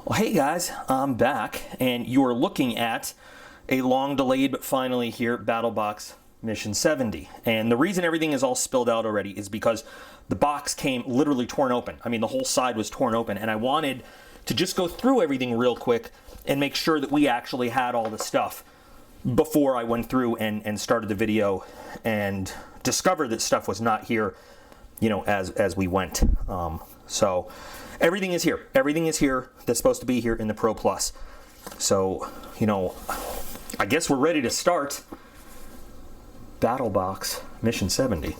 Well, hey guys, I'm back, and you are looking at a long delayed but finally here Battlebox Mission 70. And the reason everything is all spilled out already is because the box came literally torn open. I mean, the whole side was torn open, and I wanted to just go through everything real quick and make sure that we actually had all the stuff before I went through and started the video and discovered that stuff was not here, you know, as we went. So everything is here. Everything is here that's supposed to be here in the Pro Plus. So, you know, I guess we're ready to start Battlebox Mission 70.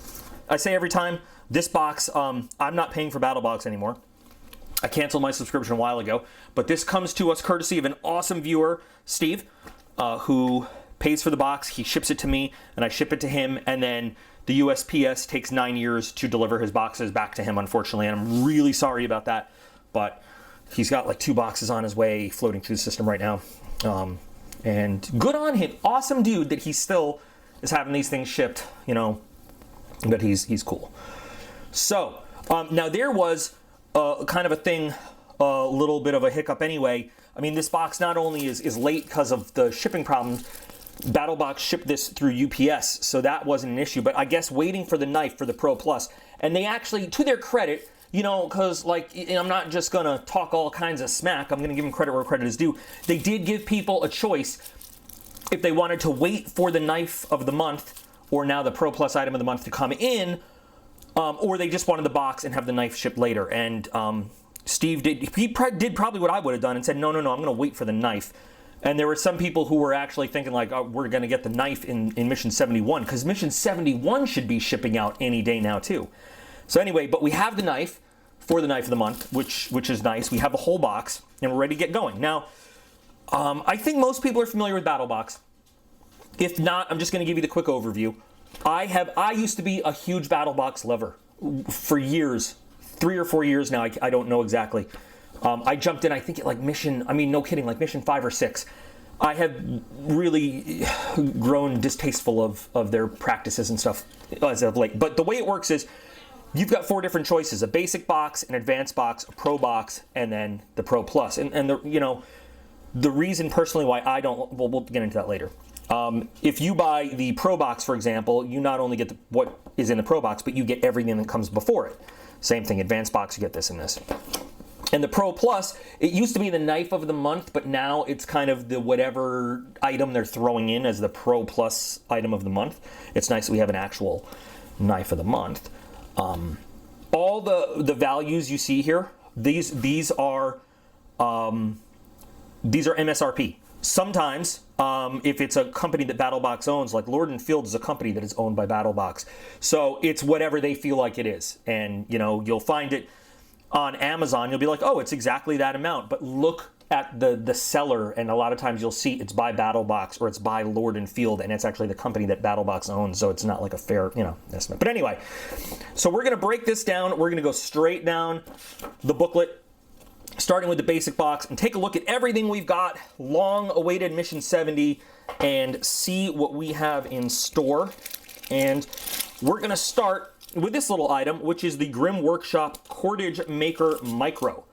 I say every time, this box, I'm not paying for Battlebox anymore. I canceled my subscription a while ago, but this comes to us courtesy of an awesome viewer, Steve, who pays for the box. He ships it to me, and I ship it to him, and then the USPS takes 9 years to deliver his boxes back to him, unfortunately, and I'm really sorry about that, but he's got like 2 boxes on his way floating through the system right now, and good on him. Awesome dude that he still is having these things shipped, you know, but he's cool. So, now there was kind of a thing, a little bit of a hiccup anyway. I mean, this box not only is late because of the shipping problems, Battlebox shipped this through UPS, so that wasn't an issue, but I guess waiting for the knife for the Pro Plus, and they actually, to their credit, you know, because like, I'm not just gonna talk all kinds of smack, I'm gonna give them credit where credit is due. They did give people a choice if they wanted to wait for the knife of the month, or now the Pro Plus item of the month to come in, or they just wanted the box and have the knife shipped later. And Steve did probably what I would have done and said, no, I'm gonna wait for the knife. And there were some people who were actually thinking like, oh, we're gonna get the knife in Mission 71, because Mission 71 should be shipping out any day now too. So anyway, but we have the knife for the knife of the month, which is nice. We have the whole box, and we're ready to get going. Now, I think most people are familiar with Battlebox. If not, I'm just gonna give you the quick overview. I used to be a huge Battlebox lover for years, 3 or 4 years now, I don't know exactly. I jumped in, I think, at like mission, I mean, no kidding, like mission 5 or 6. I have really grown distasteful of their practices and stuff as of late. But the way it works is, you've got 4 different choices: a basic box, an advanced box, a pro box, and then the Pro Plus. And the, you know, the reason personally why I don't, well, we'll get into that later. If you buy the Pro Box, for example, you not only get what is in the Pro Box, but you get everything that comes before it. Same thing, advanced box, you get this and this. And the Pro Plus, it used to be the knife of the month, but now it's kind of the whatever item they're throwing in as the Pro Plus item of the month. It's nice that we have an actual knife of the month. All the values you see here, these are MSRP. Sometimes, if it's a company that Battlebox owns, like Lord & Field is a company that is owned by Battlebox, so it's whatever they feel like it is. And, you know, you'll find it on Amazon, you'll be like, oh, it's exactly that amount. But look at the seller, and a lot of times you'll see it's by Battlebox or it's by Lord & Field, and it's actually the company that Battlebox owns, so it's not like a fair, you know, estimate. But anyway, so we're going to break this down. We're going to go straight down the booklet, starting with the basic box, and take a look at everything we've got, long-awaited Mission 70, and see what we have in store. And we're going to start with this little item, which is the Grimm Workshop Cordage Maker Micro.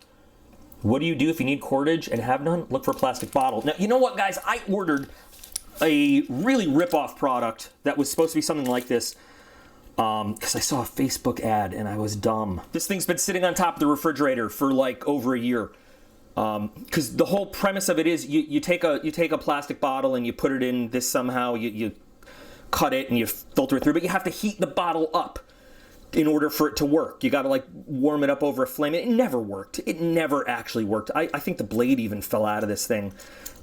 What do you do if you need cordage and have none? Look for a plastic bottle. Now, you know what, guys? I ordered a really rip-off product that was supposed to be something like this because I saw a Facebook ad and I was dumb. This thing's been sitting on top of the refrigerator for like over a year. Because the whole premise of it is you take a plastic bottle and you put it in this somehow, you cut it and you filter it through, but you have to heat the bottle up in order for it to work. You got to like warm it up over a flame. It never worked. It never actually worked. I think the blade even fell out of this thing,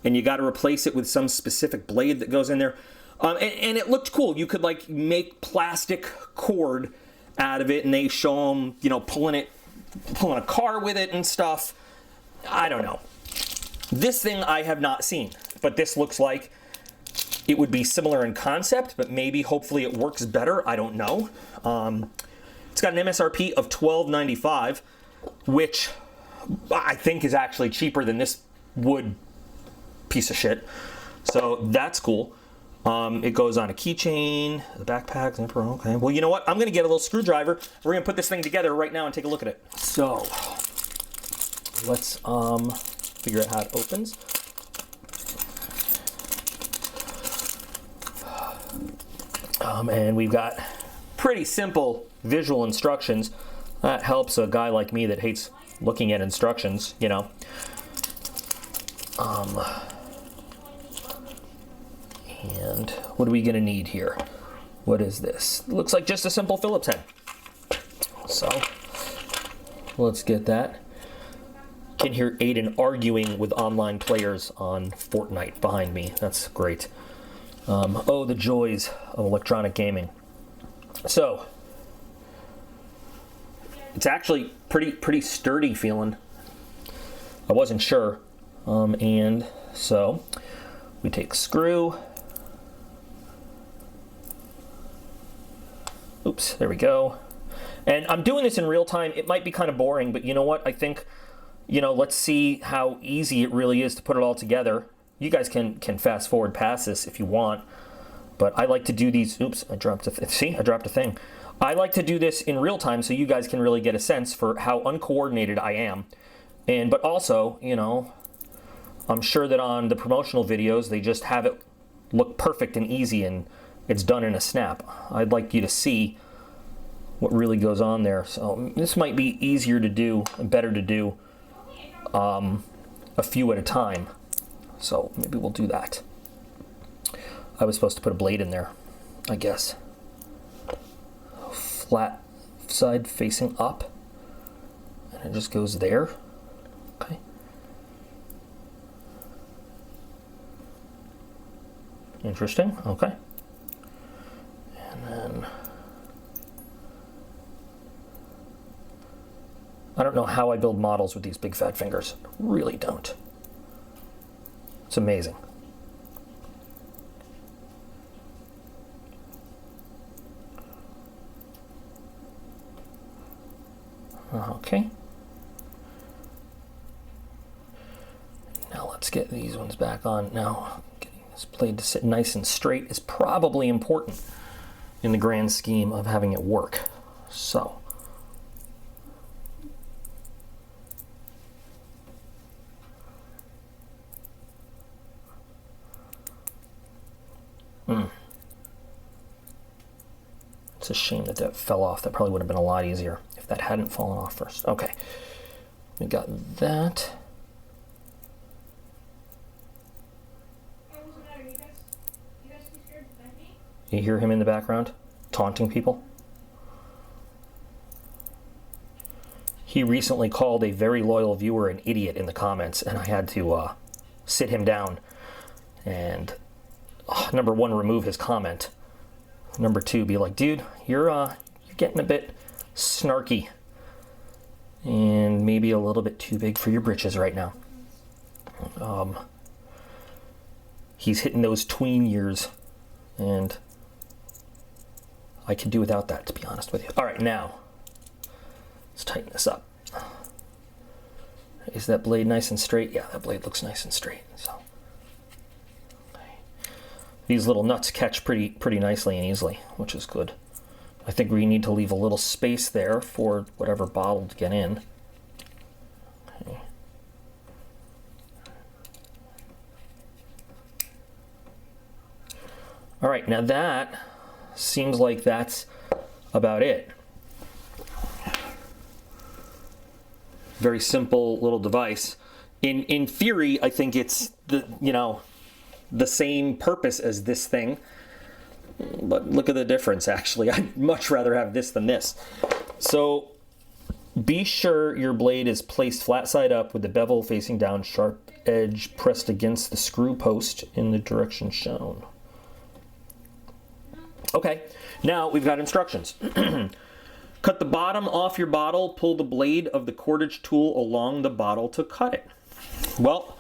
and you got to replace it with some specific blade that goes in there. And it looked cool. You could like make plastic cord out of it, and they show them, you know, pulling a car with it and stuff. I don't know. This thing I have not seen, but this looks like it would be similar in concept, but maybe hopefully it works better. I don't know. It's got an MSRP of $12.95, which I think is actually cheaper than this wood piece of shit. So that's cool. It goes on a keychain, the backpack, zipper. Okay. Well, you know what? I'm going to get a little screwdriver. We're going to put this thing together right now and take a look at it. So let's figure out how it opens. And we've got pretty simple visual instructions. That helps a guy like me that hates looking at instructions, you know. And what are we going to need here? What is this? It looks like just a simple Phillips head. So let's get that. Can hear Aiden arguing with online players on Fortnite behind me. That's great. Oh, the joys of electronic gaming. So it's actually pretty sturdy feeling. I wasn't sure. And so we take screw. Oops, there we go. And I'm doing this in real time. It might be kind of boring, but you know what? I think, you know, let's see how easy it really is to put it all together. You guys can fast forward past this if you want, but I like to do these. Oops, I dropped a thing. I like to do this in real time so you guys can really get a sense for how uncoordinated I am. But also, you know, I'm sure that on the promotional videos, they just have it look perfect and easy and it's done in a snap. I'd like you to see what really goes on there. So this might be easier to do and better to do a few at a time. So maybe we'll do that. I was supposed to put a blade in there, I guess. Flat side facing up. And it just goes there. Okay. Interesting. Okay. And then I don't know how I build models with these big fat fingers. I really don't. It's amazing. Okay. Now let's get these ones back on. Now, getting this blade to sit nice and straight is probably important in the grand scheme of having it work. So. It's a shame that that fell off. That probably would have been a lot easier if that hadn't fallen off first. Okay, we got that. You hear him in the background, taunting people? He recently called a very loyal viewer an idiot in the comments, and I had to sit him down and, number one, remove his comment. Number two, be like, dude, you're getting a bit snarky and maybe a little bit too big for your britches right now. He's hitting those tween years, and I could do without that, to be honest with you. All right, now let's tighten this up. Is that blade nice and straight? Yeah, that blade looks nice and straight. So. These little nuts catch pretty nicely and easily, which is good. I think we need to leave a little space there for whatever bottle to get in. Okay. All right, now that seems like that's about it. Very simple little device. In theory, I think it's the same purpose as this thing, but look at the difference. Actually, I'd much rather have this than this. So be sure your blade is placed flat side up with the bevel facing down, sharp edge pressed against the screw post in the direction shown. Okay, now we've got instructions. Cut the bottom off your bottle, pull the blade of the cordage tool along the bottle to cut it. Well,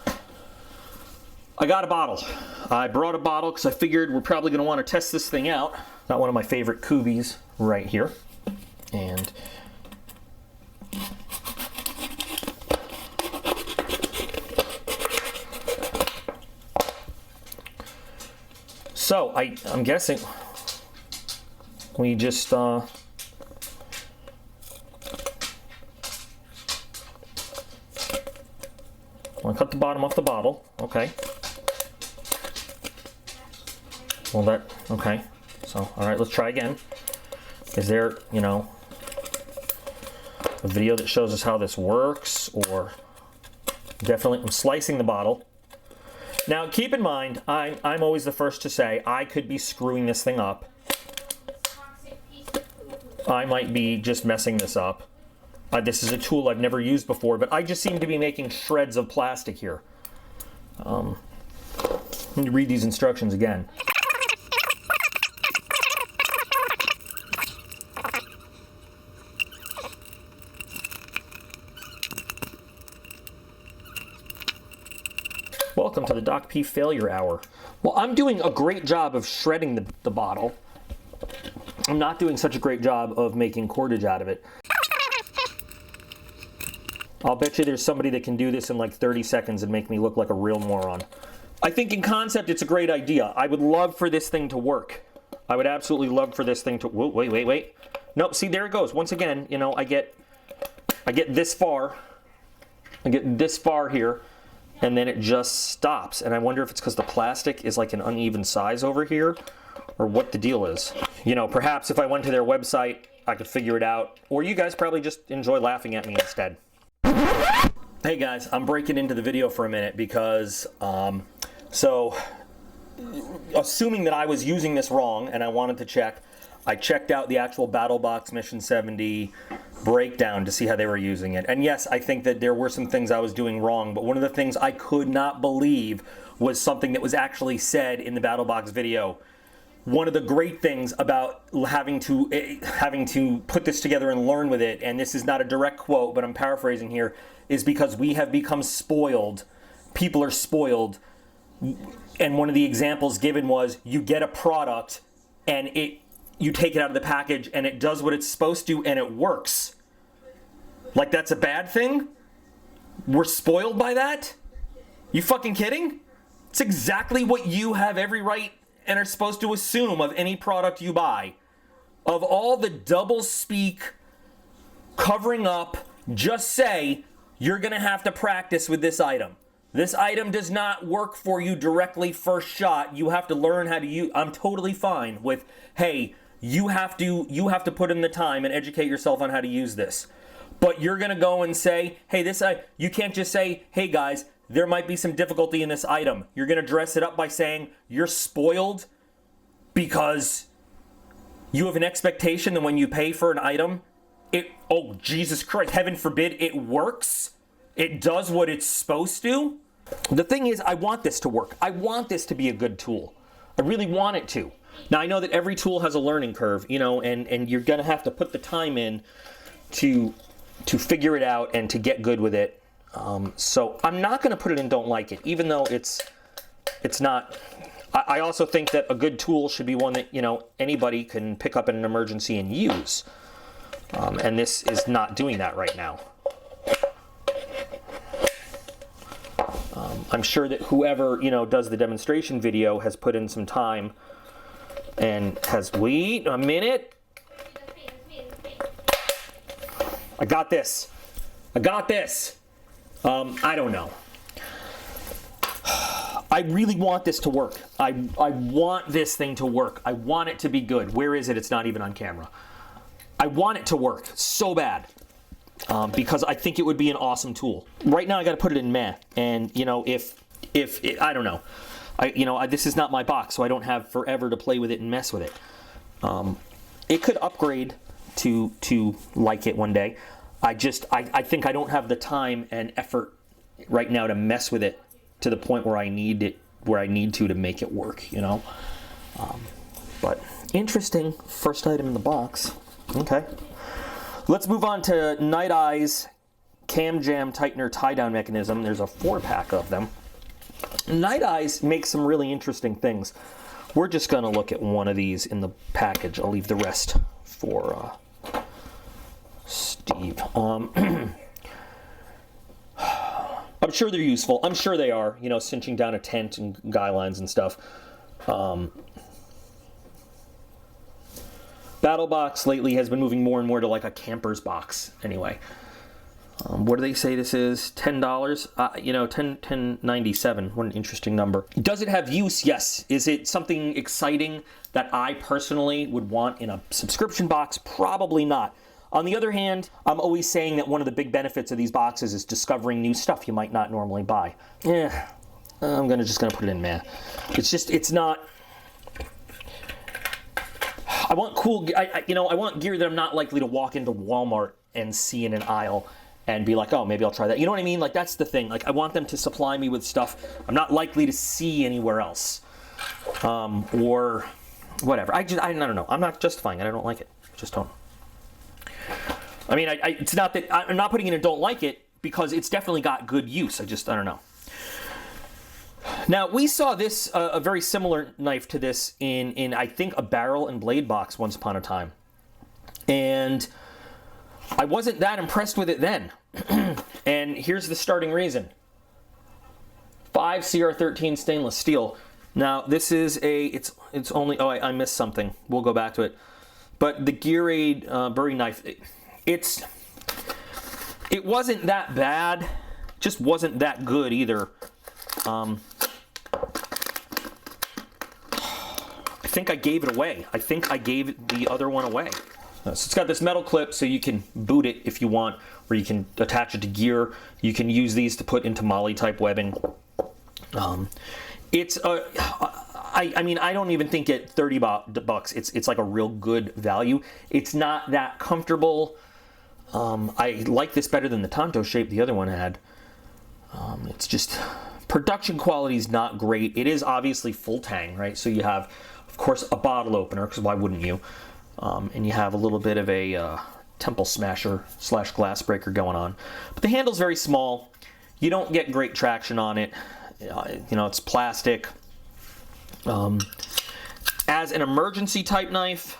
I got a bottle. I brought a bottle because I figured we're probably going to want to test this thing out. Got one of my favorite Kubies right here. And so I'm guessing we just want to cut the bottom off the bottle. Okay. Well, okay. So, all right, let's try again. Is there, you know, a video that shows us how this works? Or definitely, I'm slicing the bottle. Now, keep in mind, I'm always the first to say I could be screwing this thing up. I might be just messing this up. This is a tool I've never used before, but I just seem to be making shreds of plastic here. Let me read these instructions again. Welcome to the DocP Failure Hour. Well, I'm doing a great job of shredding the bottle. I'm not doing such a great job of making cordage out of it. I'll bet you there's somebody that can do this in like 30 seconds and make me look like a real moron. I think in concept it's a great idea. I would love for this thing to work. I would absolutely love for this thing to... Whoa, wait. Nope, see, there it goes. Once again, you know, I get this far. I get this far here, and then it just stops. And I wonder if it's because the plastic is like an uneven size over here, or what the deal is. You know, perhaps if I went to their website, I could figure it out. Or you guys probably just enjoy laughing at me instead. Hey guys, I'm breaking into the video for a minute because, so, assuming that I was using this wrong and I wanted to check, I checked out the actual Battlbox Mission 70 breakdown to see how they were using it. And yes, I think that there were some things I was doing wrong, but one of the things I could not believe was something that was actually said in the Battlbox video. One of the great things about having to put this together and learn with it, and this is not a direct quote, but I'm paraphrasing here, is because we have become spoiled. People are spoiled. And one of the examples given was you get a product and you take it out of the package and it does what it's supposed to and it works. Like that's a bad thing? We're spoiled by that? You fucking kidding? It's exactly what you have every right and are supposed to assume of any product you buy. Of all the double speak, covering up, just say, you're gonna have to practice with this item. This item does not work for you directly first shot. You have to learn how to use. I'm totally fine with, hey, you have to put in the time and educate yourself on how to use this. But you're gonna go and say, hey, you can't just say, hey guys, there might be some difficulty in this item. You're gonna dress it up by saying you're spoiled because you have an expectation that when you pay for an item, oh Jesus Christ, heaven forbid, it works. It does what it's supposed to. The thing is, I want this to work. I want this to be a good tool. I really want it to. Now I know that every tool has a learning curve, you know, and you're gonna have to put the time in to figure it out and to get good with it. So I'm not going to put it in don't like it, even though it's not. I also think that a good tool should be one that, you know, anybody can pick up in an emergency and use. And this is not doing that right now. I'm sure that whoever, you know, does the demonstration video has put in some time and has, wait a minute. I got this. I got this. I don't know. I really want this to work. I want this thing to work. I want it to be good. Where is it? It's not even on camera. I want it to work so bad because I think it would be an awesome tool. Right now I got to put it in meh. And you know, if I don't know, this is not my box, so I don't have forever to play with it and mess with it. It could upgrade to like it one day. I think I don't have the time and effort right now to mess with it to the point where I need to make it work, you know. But interesting first item in the box. Okay, let's move on to Night Eye's Cam Jam Tightener tie-down mechanism. There's a 4-pack of them. Night Eyes makes some really interesting things. We're just gonna look at one of these in the package. I'll leave the rest for Steve. I'm sure they're useful. I'm sure they are, you know, cinching down a tent and guy lines and stuff. Battlebox lately has been moving more and more to like a camper's box anyway. What do they say this is? $10? You know, 10.97. What an interesting number. Does it have use? Yes. Is it something exciting that I personally would want in a subscription box? Probably not. On the other hand, I'm always saying that one of the big benefits of these boxes is discovering new stuff you might not normally buy. Yeah, I'm just gonna put it in meh. It's not. I want cool. I want gear that I'm not likely to walk into Walmart and see in an aisle and be like, oh, maybe I'll try that. You know what I mean? Like, that's the thing. Like, I want them to supply me with stuff I'm not likely to see anywhere else, or whatever. I don't know. I'm not justifying it. I don't like it. I just don't. I mean, it's not that I'm not putting in a don't like it, because it's definitely got good use. I don't know. Now, we saw this, a very similar knife to this in I think, a barrel and blade box once upon a time. And I wasn't that impressed with it then. And here's the starting reason. 5 CR13 stainless steel. Now, this is it's only, oh, I missed something. We'll go back to it. But the Gear Aid Bury knife, it wasn't that bad. Just wasn't that good either. I think I gave it away. I think I gave the other one away. So it's got this metal clip, so you can boot it if you want, or you can attach it to gear. You can use these to put into MOLLE type webbing. I mean, I don't even think at $30 it's like a real good value. It's not that comfortable. I like this better than the Tonto shape the other one had. It's just, production quality is not great. It is obviously full tang, right? So you have, of course, a bottle opener, because why wouldn't you? And you have a little bit of a temple smasher / glass breaker going on. But the handle's very small. You don't get great traction on it. You know, it's plastic. As an emergency type knife,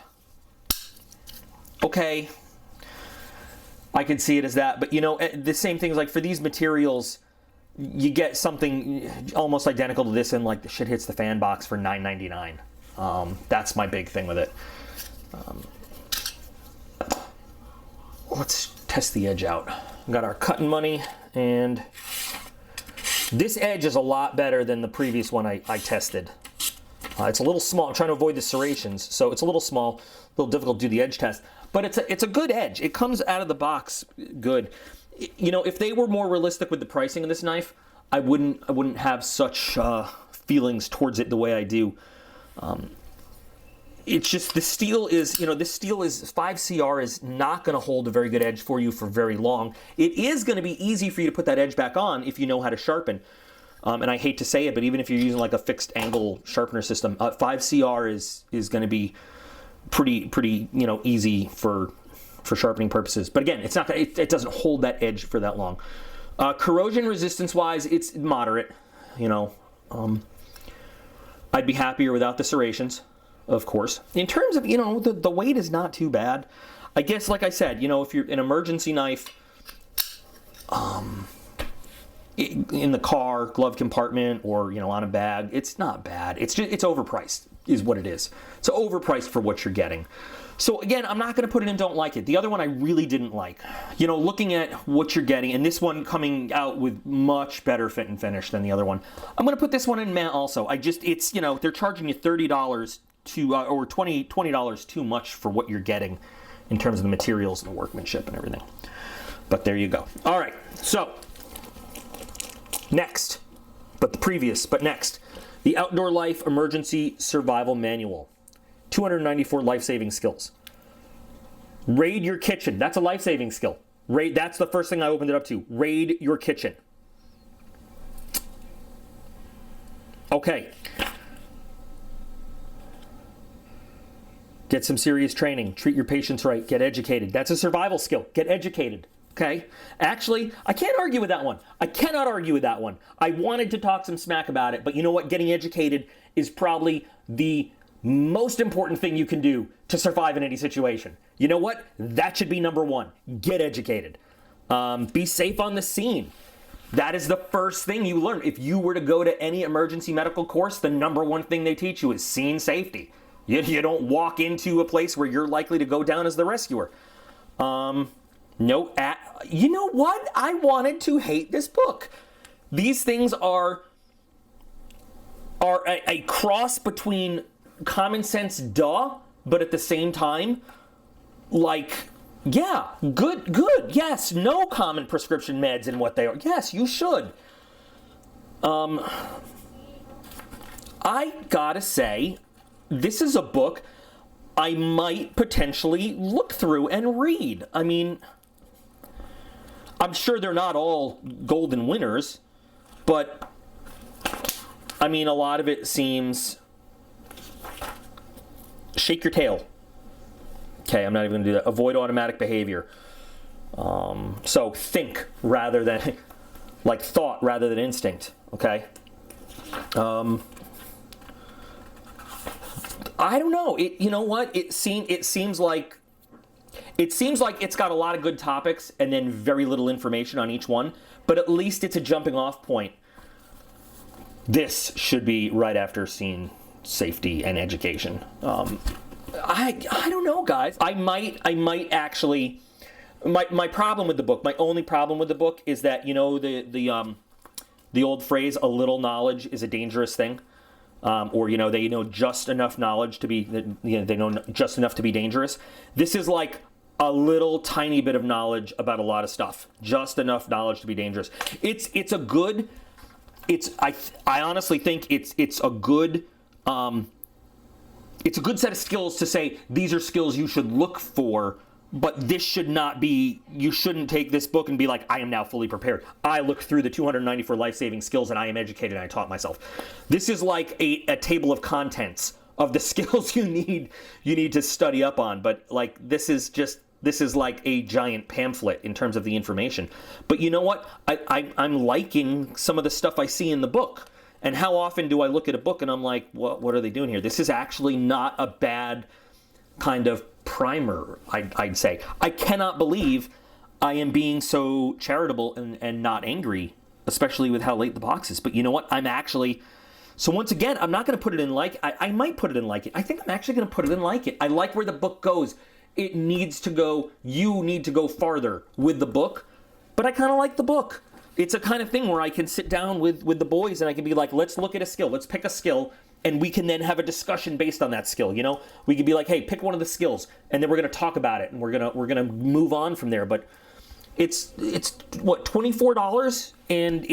okay, I could see it as that. But, you know, the same thing is like for these materials, you get something almost identical to this in like the shit hits the fan box for $9.99. That's my big thing with it. Let's test the edge out. We've got our cutting money, and this edge is a lot better than the previous one I tested. It's a little small. I'm trying to avoid the serrations, so it's a little small, a little difficult to do the edge test. But it's a good edge. It comes out of the box good. You know, if they were more realistic with the pricing of this knife, I wouldn't have such feelings towards it the way I do. It's just the steel is, you know, this steel is 5CR is not going to hold a very good edge for you for very long. It is going to be easy for you to put that edge back on if you know how to sharpen. And I hate to say it, but even if you're using like a fixed angle sharpener system, 5CR is going to be pretty you know, easy for sharpening purposes. But again, it's not it doesn't hold that edge for that long. Corrosion resistance wise, it's moderate. You know, I'd be happier without the serrations, of course. In terms of, you know, the weight is not too bad. I guess, like I said, you know, if you're an emergency knife, in the car, glove compartment, or, you know, on a bag, it's not bad. It's overpriced, is what it is. It's overpriced for what you're getting. So again, I'm not going to put it in don't like it. The other one I really didn't like. You know, looking at what you're getting, and this one coming out with much better fit and finish than the other one, I'm going to put this one in meh also. It's, you know, they're charging you $30 or $20 too much for what you're getting in terms of the materials and the workmanship and everything. But there you go. All right, so next, next, the Outdoor Life Emergency Survival Manual. 294 life-saving skills. Raid your kitchen. That's a life-saving skill. That's the first thing I opened it up to. Raid your kitchen. Okay. Get some serious training. Treat your patients right. Get educated. That's a survival skill. Get educated. Okay? Actually, I can't argue with that one. I cannot argue with that one. I wanted to talk some smack about it, but you know what? Getting educated is probably the most important thing you can do to survive in any situation. You know what? That should be number one. Get educated. Be safe on the scene. That is the first thing you learn. If you were to go to any emergency medical course, the number one thing they teach you is scene safety. You don't walk into a place where you're likely to go down as the rescuer. No, you know what? I wanted to hate this book. These things are a cross between common sense but at the same time, like, yeah, good, yes, no common prescription meds and what they are. Yes, you should. I gotta say, this is a book I might potentially look through and read. I mean, I'm sure they're not all golden winners, but I mean, a lot of it seems shake your tail. Okay, I'm not even going to do that. Avoid automatic behavior. So think rather than, like thought rather than instinct. Okay. I don't know. You know what? It seems like it's got a lot of good topics and then very little information on each one. But at least it's a jumping off point. This should be right after scene safety and education. I don't know, guys. I might actually. My problem with the book. My only problem with the book is that, you know, the old phrase, a little knowledge is a dangerous thing. Or, you know, they know just enough knowledge to be, you know, they know just enough to be dangerous. This is like a little tiny bit of knowledge about a lot of stuff. Just enough knowledge to be dangerous. I honestly think it's a good set of skills to say these are skills you should look for. But this should not be, you shouldn't take this book and be like, I am now fully prepared. I looked through the 294 life-saving skills and I am educated and I taught myself. This is like a table of contents of the skills you need to study up on. But like, this is like a giant pamphlet in terms of the information. But you know what? I'm liking some of the stuff I see in the book. And how often do I look at a book and I'm like, what are they doing here? This is actually not a bad kind of primer, I'd say. I cannot believe I am being so charitable and not angry, especially with how late the box is. But you know what? So once again, I'm not going to put it in like, I might put it in like it. I think I'm actually going to put it in like it. I like where the book goes. It needs to go, you need to go farther with the book, but I kind of like the book. It's a kind of thing where I can sit down with the boys and I can be like, let's look at a skill. Let's pick a skill. And we can then have a discussion based on that skill. You know, we could be like, "Hey, pick one of the skills," and then we're going to talk about it, and we're gonna move on from there. But it's what, $24, and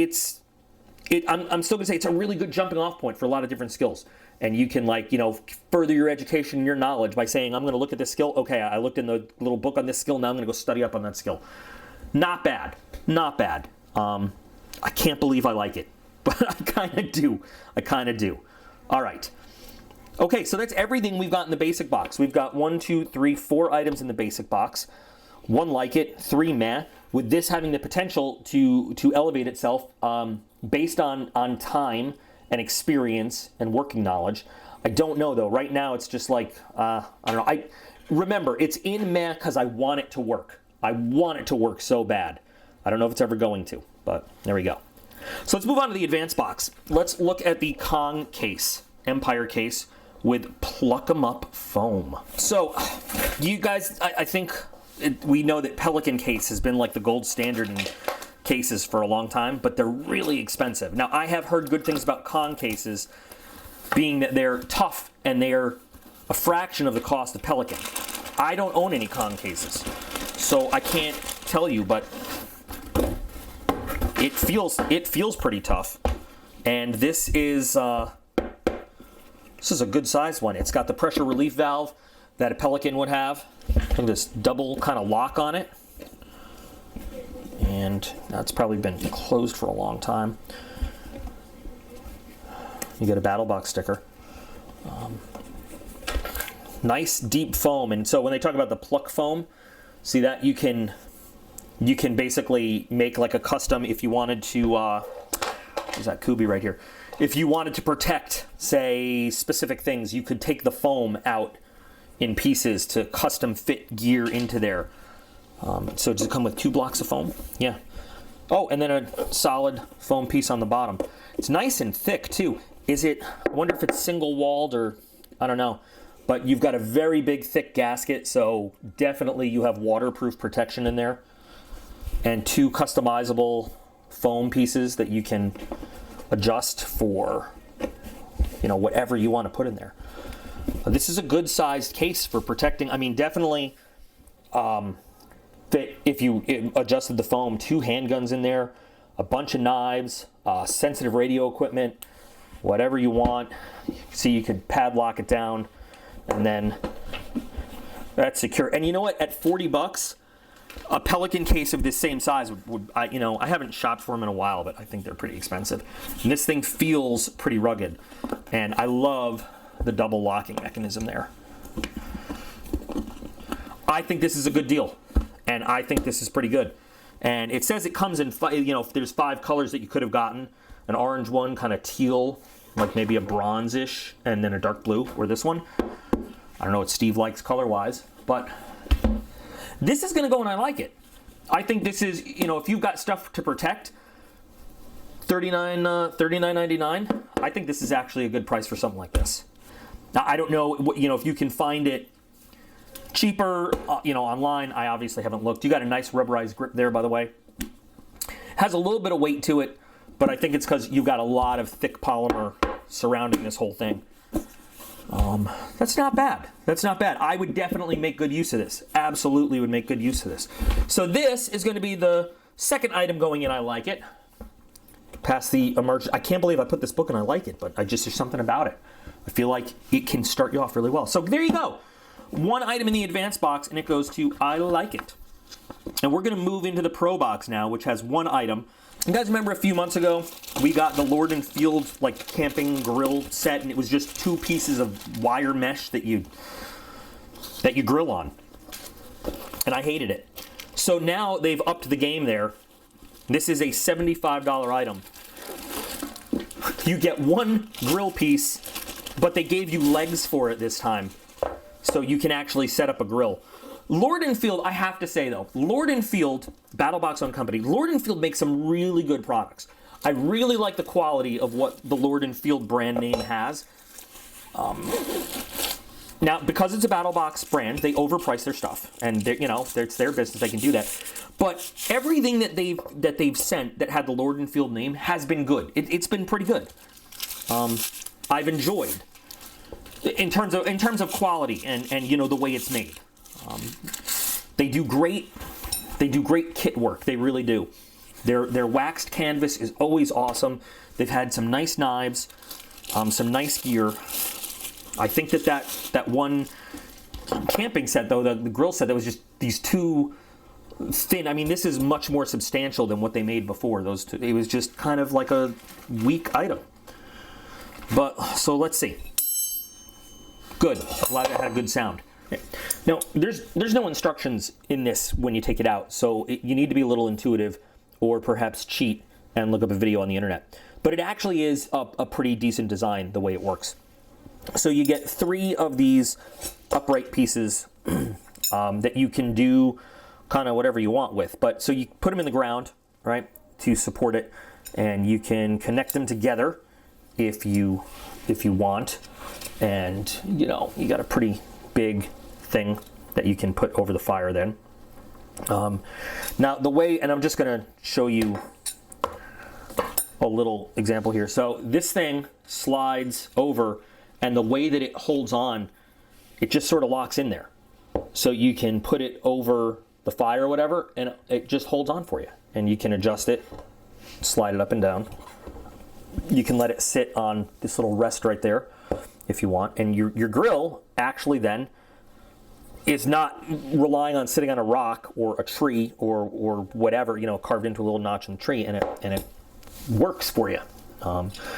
I'm still gonna say it's a really good jumping off point for a lot of different skills. And you can, like, you know, further your education and your knowledge by saying, "I'm going to look at this skill. Okay, I looked in the little book on this skill. Now I'm going to go study up on that skill." Not bad, not bad. I can't believe I like it, but I kind of do. All right. Okay, so that's everything we've got in the basic box. We've got 1, 2, 3, 4 items in the basic box. 1 like it, 3 meh. With this having the potential to elevate itself based on time and experience and working knowledge. I don't know, though. Right now, it's just like, I don't know. Remember, it's in meh because I want it to work. I want it to work so bad. I don't know if it's ever going to, but there we go. So let's move on to the advanced box. Let's look at the Kong case, Empire case, with Pluck 'em Up foam. So, you guys, I think we know that Pelican case has been like the gold standard in cases for a long time, but they're really expensive. Now, I have heard good things about Kong cases, being that they're tough and they're a fraction of the cost of Pelican. I don't own any Kong cases, so I can't tell you, but it feels pretty tough, and this is a good sized one. It's got the pressure relief valve that a Pelican would have. Look, this double kind of lock on it, and that's probably been closed for a long time. You get a Battlbox sticker. Nice deep foam, and so when they talk about the Pluck foam, see that you can basically make like a custom if you wanted to, there's that Kubi right here. If you wanted to protect, say, specific things, you could take the foam out in pieces to custom fit gear into there. So does it come with 2 blocks of foam? Yeah. Oh, and then a solid foam piece on the bottom. It's nice and thick too. I wonder if it's single walled or, I don't know. But you've got a very big thick gasket, so definitely you have waterproof protection in there. and 2 customizable foam pieces that you can adjust for, you know, whatever you want to put in there. This is a good sized case for protecting. I mean, definitely that if you adjusted the foam, 2 handguns in there, a bunch of knives, sensitive radio equipment, whatever you want. See, you could padlock it down, and then that's secure. And you know what? At $40, a Pelican case of this same size would you know, I haven't shopped for them in a while, but I think they're pretty expensive. And this thing feels pretty rugged, and I love the double locking mechanism there. I think this is a good deal, and I think this is pretty good. And it says it comes in, you know, there's 5 colors that you could have gotten. An orange one, kind of teal, like maybe a bronze-ish, and then a dark blue, or this one. I don't know what Steve likes color-wise, but this is going to go, and I like it. I think this is, you know, if you've got stuff to protect, $39.99, I think this is actually a good price for something like this. Now, I don't know, you know, if you can find it cheaper, you know, online. I obviously haven't looked. You got a nice rubberized grip there, by the way. Has a little bit of weight to it, but I think it's because you've got a lot of thick polymer surrounding this whole thing. That's not bad. That's not bad. I would definitely make good use of this. Absolutely would make good use of this. So this is going to be the second item going in. I like it. Past the emergency. I can't believe I put this book and I like it, but there's something about it. I feel like it can start you off really well. So there you go. 1 item in the advanced box, and it goes to I like it. And we're going to move into the Pro box now, which has 1 item. You guys remember a few months ago, we got the Lord and Field like camping grill set, and it was just 2 pieces of wire mesh that you grill on. And I hated it. So now they've upped the game there. This is a $75 item. You get 1 grill piece, but they gave you legs for it this time. So you can actually set up a grill. Lord and Field, I have to say though, Lord and Field, Battlbox owned company, Lord and Field makes some really good products. I really like the quality of what the Lord and Field brand name has. Now, because it's a Battlbox brand, they overprice their stuff, and you know, it's their business; they can do that. But everything that they've sent that had the Lord and Field name has been good. It's been pretty good. I've enjoyed in terms of quality and you know the way it's made. They do great kit work. They really do. Their waxed canvas is always awesome. They've had some nice knives, some nice gear. I think that one camping set though, the grill set, that was just these 2 thin. I mean, this is much more substantial than what they made before. Those 2, it was just kind of like a weak item. But so let's see. Good. Glad it had a good sound. Now, there's no instructions in this when you take it out, so you need to be a little intuitive or perhaps cheat and look up a video on the internet. But it actually is a pretty decent design the way it works. So you get 3 of these upright pieces that you can do kind of whatever you want with. But so you put them in the ground, right, to support it, and you can connect them together if you want. And you know, you got a pretty big thing that you can put over the fire then. Now the way, and I'm just going to show you a little example here. So this thing slides over, and the way that it holds on, it just sort of locks in there. So you can put it over the fire or whatever, and it just holds on for you. And you can adjust it, slide it up and down. You can let it sit on this little rest right there if you want. And your grill actually then is not relying on sitting on a rock or a tree or whatever, you know, carved into a little notch in the tree, and it works for you.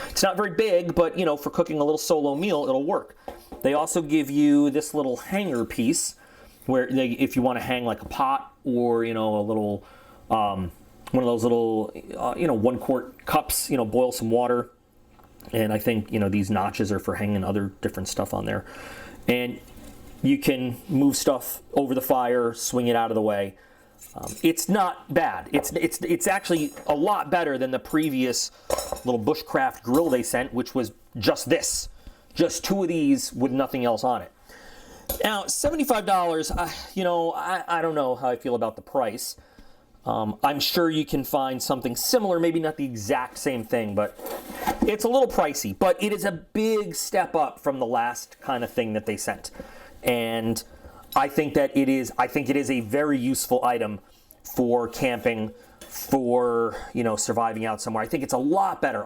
It's not very big, but you know, for cooking a little solo meal, it'll work. They also give you this little hanger piece where if you want to hang like a pot or, you know, a little one of those little you know, 1-quart cups, you know, boil some water. And I think, you know, these notches are for hanging other different stuff on there. And you can move stuff over the fire, swing it out of the way. It's not bad. It's actually a lot better than the previous little bushcraft grill they sent, which was just this. Just 2 of these with nothing else on it. Now, $75, you know, I don't know how I feel about the price. I'm sure you can find something similar, maybe not the exact same thing, but it's a little pricey. But it is a big step up from the last kind of thing that they sent. And I think that it is a very useful item for camping, for, you know, surviving out somewhere. I think it's a lot better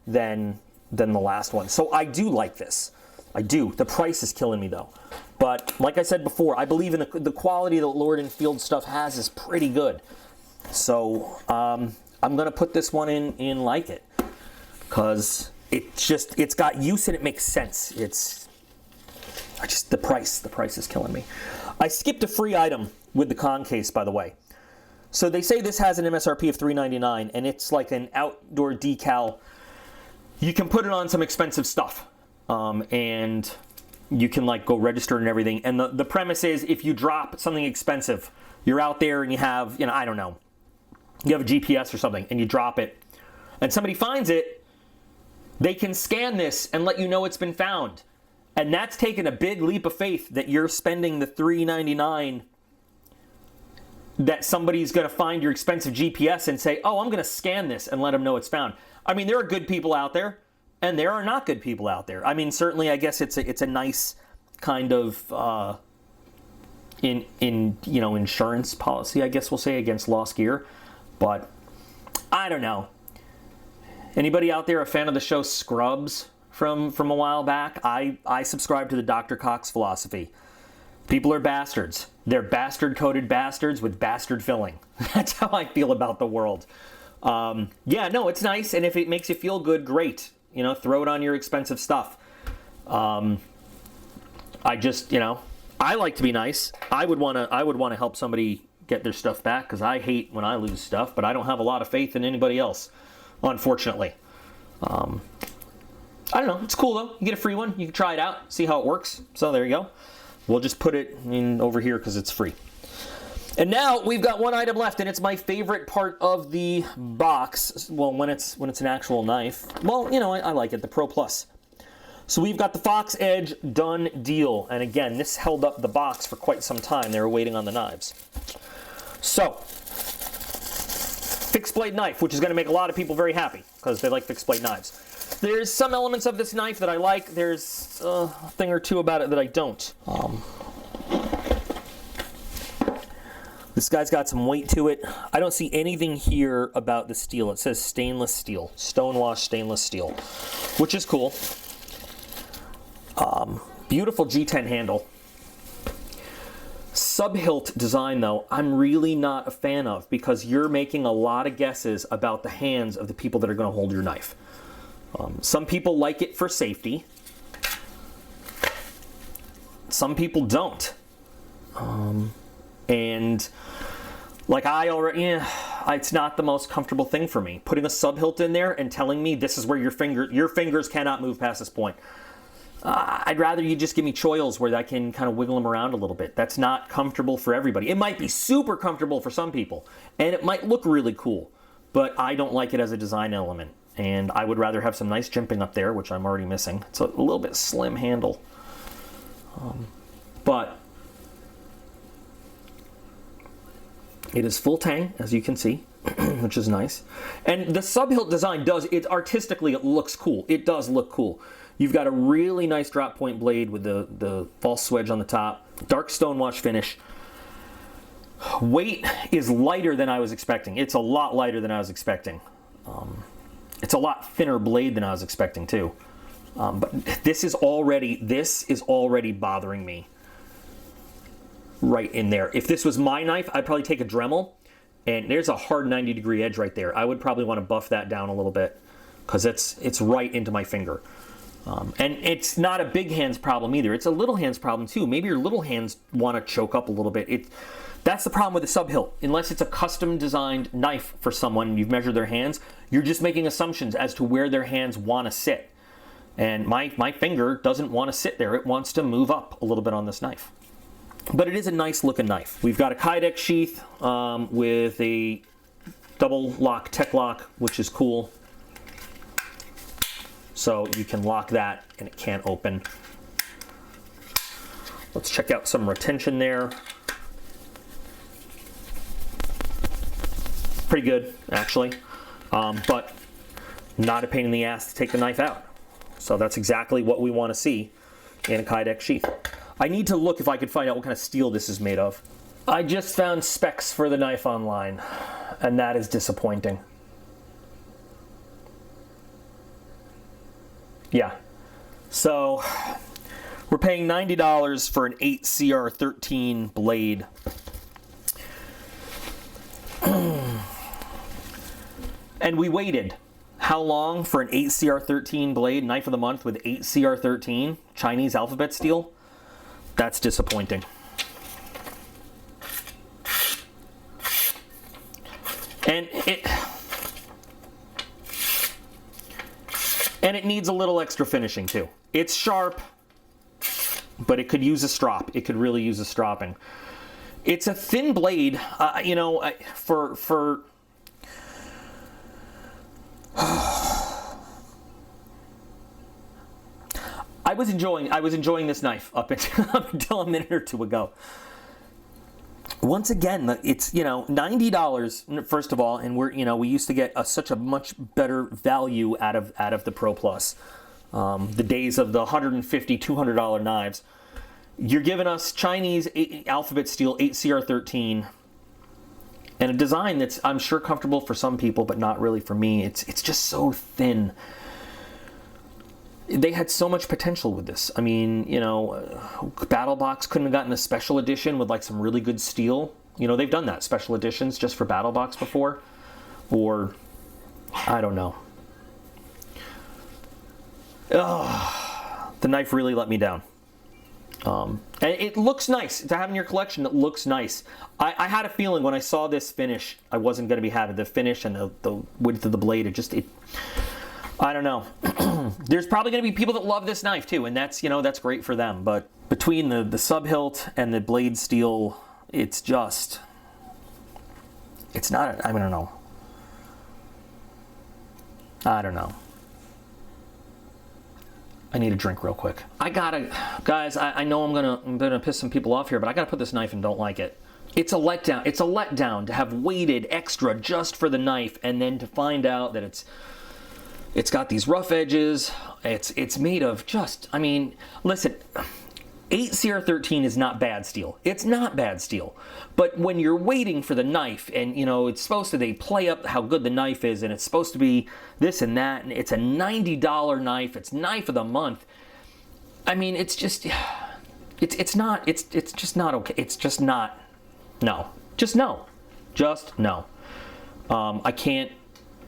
than the last one. So I do like this. I do. The price is killing me though. But like I said before, I believe in the quality that Lord and Field stuff has is pretty good. So I'm going to put this one in like it. Because it's got use and it makes sense. The price is killing me. I skipped a free item with the con case, by the way. So they say this has an MSRP of $3.99, and it's like an outdoor decal. You can put it on some expensive stuff, and you can like go register and everything. And the premise is, if you drop something expensive, you're out there and you have, you know, I don't know, you have a GPS or something, and you drop it, and somebody finds it, they can scan this and let you know it's been found. And that's taken a big leap of faith that you're spending the $3.99, that somebody's going to find your expensive GPS and say, oh, I'm going to scan this and let them know it's found. I mean, there are good people out there, and there are not good people out there. I mean, certainly, I guess it's a nice kind of insurance policy, I guess we'll say, against lost gear. But I don't know. Anybody out there a fan of the show Scrubs from a while back? I subscribe to the Dr. Cox philosophy. People are bastards. They're bastard-coated bastards with bastard filling. That's how I feel about the world. Yeah, no, it's nice, and if it makes you feel good, great. You know, throw it on your expensive stuff. I just, you know, I like to be nice. I would want to help somebody get their stuff back, because I hate when I lose stuff, but I don't have a lot of faith in anybody else, unfortunately. I don't know. It's cool, though. You get a free one. You can try it out, see how it works. So there you go. We'll just put it in over here because it's free. And now we've got one item left, and it's my favorite part of the box. Well, when it's an actual knife. Well, you know, I like it, the Pro Plus. So we've got the Fox Edge Done Deal. And again, this held up the box for quite some time. They were waiting on the knives. So, fixed blade knife, which is going to make a lot of people very happy because they like fixed blade knives. There's some elements of this knife that I like. There's a thing or two about it that I don't. This guy's got some weight to it. I don't see anything here about the steel. It says stainless steel, stonewashed stainless steel, which is cool. Beautiful G10 handle. Sub-hilt design, though, I'm really not a fan of, because you're making a lot of guesses about the hands of the people that are going to hold your knife. Some people like it for safety. Some people don't. And like it's not the most comfortable thing for me. Putting a sub-hilt in there and telling me this is where your fingers cannot move past this point. I'd rather you just give me choils where I can kind of wiggle them around a little bit. That's not comfortable for everybody. It might be super comfortable for some people, and it might look really cool, but I don't like it as a design element. And I would rather have some nice jimping up there, which I'm already missing. It's a little bit slim handle. But it is full tang, as you can see, which is nice. And the sub-hilt design artistically, it looks cool. It does look cool. You've got a really nice drop point blade with the false swedge on the top. Dark stonewash finish. Weight is lighter than I was expecting. It's a lot lighter than I was expecting. It's a lot thinner blade than I was expecting too. But this is already bothering me right in there. If this was my knife, I'd probably take a Dremel, and there's a hard 90-degree edge right there. I would probably want to buff that down a little bit, because it's right into my finger. And it's not a big hands problem either. It's a little hands problem too. Maybe your little hands want to choke up a little bit. That's the problem with the sub-hilt. Unless it's a custom designed knife for someone and you've measured their hands, you're just making assumptions as to where their hands want to sit. And my finger doesn't want to sit there. It wants to move up a little bit on this knife. But it is a nice looking knife. We've got a Kydex sheath with a double lock tech lock, which is cool. So you can lock that and it can't open. Let's check out some retention there. Pretty good, actually. But not a pain in the ass to take the knife out. So that's exactly what we want to see in a Kydex sheath. I need to look if I could find out what kind of steel this is made of. I just found specs for the knife online, and that is disappointing. Yeah. So we're paying $90 for an 8CR13 blade. And we waited how long for an 8CR13 blade, knife of the month with 8CR13 Chinese alphabet steel? That's disappointing. And it needs a little extra finishing too. It's sharp, but it could use a strop. It could really use a stropping. It's a thin blade, you know, for I was enjoying this knife up until a minute or two ago. Once again, it's, you know, $90 first of all, and we used to get such a much better value out of the Pro Plus. The days of the $150, $200 knives. You're giving us Chinese alphabet steel 8CR13 and a design that's, I'm sure, comfortable for some people, but not really for me. It's just so thin. They had so much potential with this. I mean, you know, Battlbox couldn't have gotten a special edition with like some really good steel. You know, they've done that, special editions just for Battlbox before. Or, I don't know. The knife really let me down. And it looks nice. To have in your collection, it looks nice. I had a feeling when I saw this finish, I wasn't going to be happy. The finish and the width of the blade, I don't know. There's probably going to be people that love this knife too, and that's, you know, that's great for them. But between the sub-hilt and the blade steel, it's not, I don't know. I don't know. I need a drink real quick. Guys, I know I'm gonna piss some people off here, but I gotta put this knife in Don't Like It. It's a letdown. It's a letdown to have waited extra just for the knife and then to find out that it's got these rough edges. It's made of just, I mean, listen, 8CR13 is not bad steel. It's not bad steel. But when you're waiting for the knife and, you know, they play up how good the knife is and it's supposed to be this and that, and it's a $90 knife, it's knife of the month. I mean, it's just, it's just not okay. It's just not, no. Just no. Just no. I can't,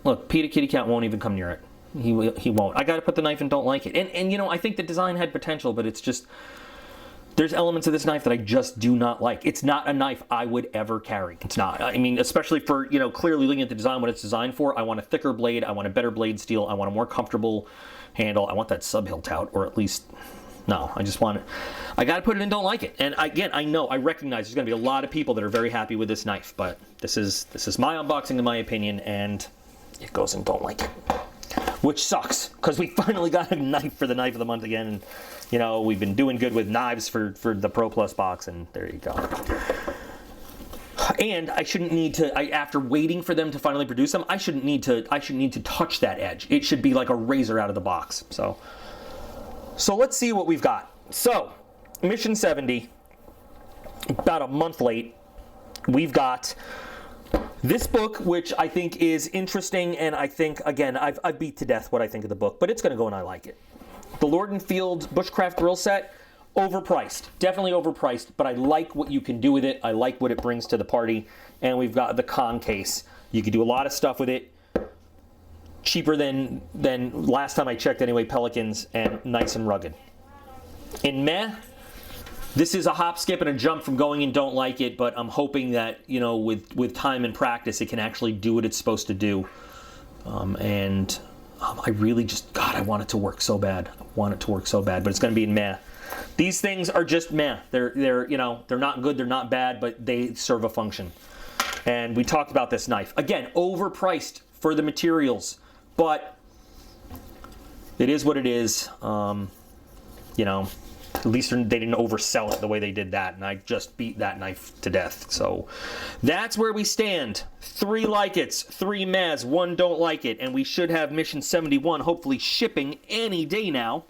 look, PETA Kitty Cat won't even come near it. He won't. I got to put the knife in Don't Like It. And you know, I think the design had potential, but it's just, there's elements of this knife that I just do not like. It's not a knife I would ever carry. It's not. I mean, especially for, you know, clearly looking at the design, what it's designed for. I want a thicker blade. I want a better blade steel. I want a more comfortable handle. I want that sub-hilt out, or at least, no, I just want it. I got to put it in Don't Like It. And again, I recognize there's going to be a lot of people that are very happy with this knife, but this is my unboxing in my opinion, and it goes in Don't Like It. Which sucks, because we finally got a knife for the knife of the month again. And, you know, we've been doing good with knives for the Pro Plus box, and there you go. And I shouldn't need to, after waiting for them to finally produce them, I shouldn't need to touch that edge. It should be like a razor out of the box. So let's see what we've got. So, Mission 70, about a month late, we've got this book, which I think is interesting, and I think, again, I've beat to death what I think of the book, but it's going to go and I like it. The Lord & Field Bushcraft Drill Set, overpriced. Definitely overpriced, but I like what you can do with it. I like what it brings to the party. And we've got the con case. You can do a lot of stuff with it. Cheaper than last time I checked anyway, Pelicans, and nice and rugged. In meh, this is a hop, skip, and a jump from going in Don't Like It, but I'm hoping that, you know, with time and practice, it can actually do what it's supposed to do. I really just, God, I want it to work so bad. I want it to work so bad, but it's going to be in meh. These things are just meh. They're you know, they're not good, they're not bad, but they serve a function. And we talked about this knife. Again, overpriced for the materials, but it is what it is. You know, At least they didn't oversell it the way they did that, and I just beat that knife to death. So that's where we stand. 3 like it's, 3 mehs, 1 don't like it, and we should have mission 71 hopefully shipping any day now.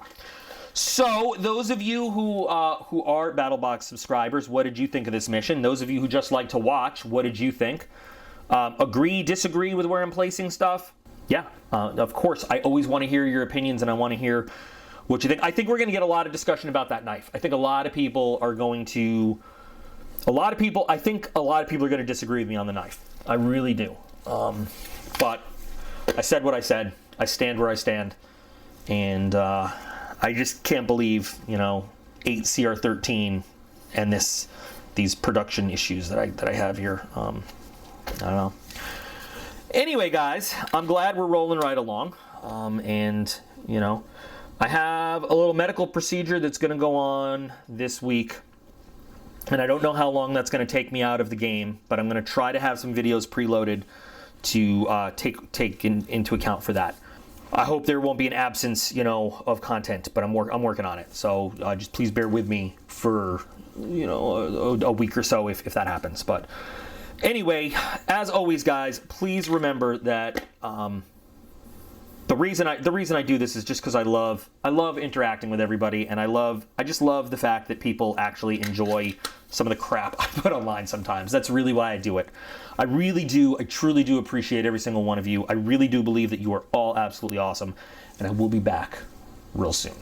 So those of you who are Battlebox subscribers, what did you think of this mission? Those of you who just like to watch, what did you think? Agree, disagree with where I'm placing stuff? Yeah, of course. I always want to hear your opinions, and I want to hear what you think. I think we're going to get a lot of discussion about that knife. I think a lot of people are going to, I think a lot of people are going to disagree with me on the knife. I really do. But I said what I said. I stand where I stand. And I just can't believe, 8 CR13 and these production issues that I have here. I don't know. Anyway, guys, I'm glad we're rolling right along. And, I have a little medical procedure that's going to go on this week. And I don't know how long that's going to take me out of the game, but I'm going to try to have some videos preloaded to take into account for that. I hope there won't be an absence, of content, but I'm working on it. So just please bear with me for, a week or so if that happens. But anyway, as always, guys, please remember that the reason I do this is just because I love interacting with everybody, and I just love the fact that people actually enjoy some of the crap I put online sometimes. That's really why I do it. I truly do appreciate every single one of you. I really do believe that you are all absolutely awesome, and I will be back real soon.